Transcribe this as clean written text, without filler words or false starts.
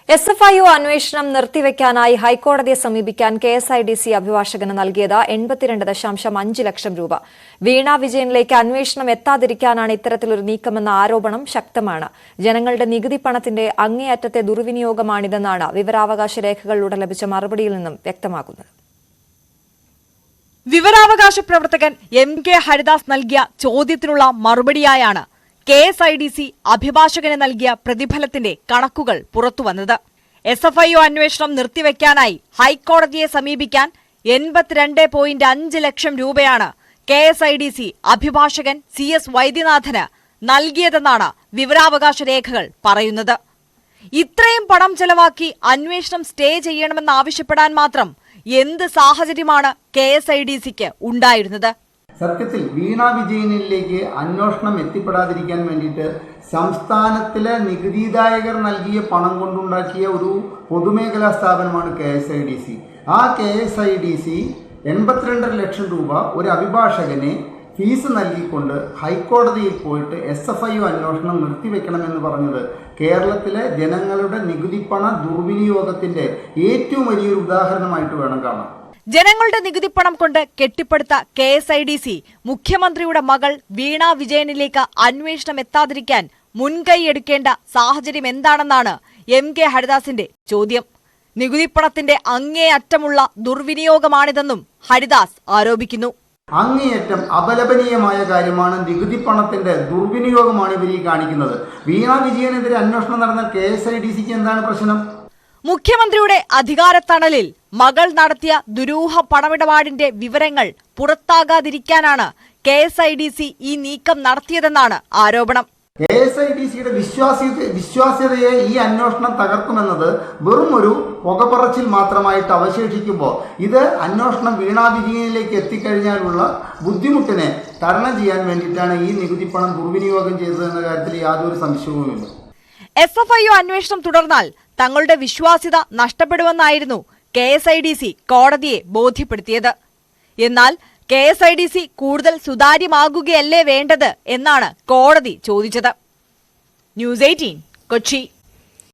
SFIO അന്വേഷണം നിർത്തിവെക്കാനായി ഹൈക്കോടതിയെ സമീപിക്കാൻ KSIDC അഭിഭാഷകന് നൽകിയത് 82.5 ലക്ഷം രൂപ. വീണ വിജയനിലേക്ക് അന്വേഷണം എത്താതിരിക്കാനാണ് ഇത്തരത്തിലൊരു നീക്കമെന്ന ആരോപണം ശക്തമാണ്. ജനങ്ങളുടെ നികുതി പണത്തിന്റെ അങ്ങേയറ്റത്തെ ദുർവിനിയോഗമാണിതെന്നാണ് വിവരാവകാശ രേഖകളിലൂടെ ലഭിച്ച മറുപടിയിൽ നിന്നും വ്യക്തമാകുന്നത്. വിവരാവകാശ പ്രവർത്തകൻ MK ഹരിദാസ് നൽകിയ ചോദ്യത്തിനുള്ള മറുപടിയായാണ് KSIDC അഭിഭാഷകന് നൽകിയ പ്രതിഫലത്തിന്റെ കണക്കുകൾ പുറത്തുവന്നത്. SFIO അന്വേഷണം നിർത്തിവെക്കാനായി ഹൈക്കോടതിയെ സമീപിക്കാൻ 82.5 ലക്ഷം രൂപയാണ് KSIDC അഭിഭാഷകൻ CS വൈദ്യനാഥന് നൽകിയതെന്നാണ് വിവരാവകാശ രേഖകൾ പറയുന്നത്. ഇത്രയും പണം ചെലവാക്കി അന്വേഷണം സ്റ്റേ ചെയ്യണമെന്നാവശ്യപ്പെടാൻ മാത്രം എന്ത് സാഹചര്യമാണ് KSIDCക്ക് ഉണ്ടായിരുന്നത്? സത്യത്തിൽ വീണ വിജയനിലേക്ക് അന്വേഷണം എത്തിപ്പെടാതിരിക്കാൻ വേണ്ടിയിട്ട് സംസ്ഥാനത്തിലെ നികുതിദായകർ നൽകിയ പണം കൊണ്ടുണ്ടാക്കിയ ഒരു പൊതുമേഖലാ സ്ഥാപനമാണ് KSIDC. ആ KSIDC 82 ലക്ഷം രൂപ ഒരു അഭിഭാഷകനെ ഫീസ് നൽകിക്കൊണ്ട് ഹൈക്കോടതിയിൽ പോയിട്ട് SFIO അന്വേഷണം നിർത്തിവെക്കണമെന്ന് പറഞ്ഞത് കേരളത്തിലെ ജനങ്ങളുടെ നികുതിപ്പണ ദുർവിനിയോഗത്തിന്റെ ഏറ്റവും വലിയൊരു ഉദാഹരണമായിട്ട് വേണം കാണാൻ. ജനങ്ങളുടെ നികുതിപ്പണം കൊണ്ട് കെട്ടിപ്പടുത്ത KSIDC മുഖ്യമന്ത്രിയുടെ മകൾ വീണ വിജയനിലേക്ക് അന്വേഷണം എത്താതിരിക്കാൻ മുൻകൈയെടുക്കേണ്ട സാഹചര്യം എന്താണെന്നാണ് MK ഹരിദാസിന്റെ ചോദ്യം. നികുതിപ്പണത്തിന്റെ അങ്ങേയറ്റമുള്ള ദുർവിനിയോഗമാണിതെന്നും ഹരിദാസ് ആരോപിക്കുന്നു. അങ്ങേയറ്റം അപലപനീയമായ കാര്യമാണ്. നികുതിപ്പണത്തിന്റെ ദുർവിനിയോഗമാണ് ഇവർ ഈ കാണിക്കുന്നത്. വീണ വിജയനെതിരെ അന്വേഷണം നടന്ന KSIDCക്ക് എന്താണ് പ്രശ്നം? മുഖ്യമന്ത്രിയുടെ അധികാരത്തണലിൽ മകൾ നടത്തിയ ദുരൂഹ പണമിടപാടിന്റെ വിവരങ്ങൾ പുറത്താകാതിരിക്കാനാണ് KSIDC ഈ നീക്കം നടത്തിയതെന്നാണ് ആരോപണം. KSIDCയുടെ വിശ്വാസ്യതയെ ഈ അന്വേഷണം തകർക്കുമെന്നത് വെറും ഒരു പുകപ്പറച്ചിൽ മാത്രമായിട്ട് അവശേഷിക്കുമ്പോൾ ഇത് അന്വേഷണം വീണ വിജയനിലേക്ക് എത്തിക്കഴിഞ്ഞാലുള്ള ബുദ്ധിമുട്ടിനെ തരണം ചെയ്യാൻ വേണ്ടിയിട്ടാണ് ഈ നികുതിപ്പണം ദുർവിനിയോഗം ചെയ്തതെന്ന കാര്യത്തിൽ യാതൊരു സംശയവുമില്ല. SFIO അന്വേഷണം തുടർന്നാൽ തങ്ങളുടെ വിശ്വാസ്യത നഷ്ടപ്പെടുമെന്നായിരുന്നു KSIDC കോടതിയെ ബോധ്യപ്പെടുത്തിയത്. എന്നാൽ KSIDC കൂടുതൽ സുതാര്യമാകുകയല്ലേ വേണ്ടത് എന്നാണ് കോടതി ചോദിച്ചത്. News 18 കൊച്ചി.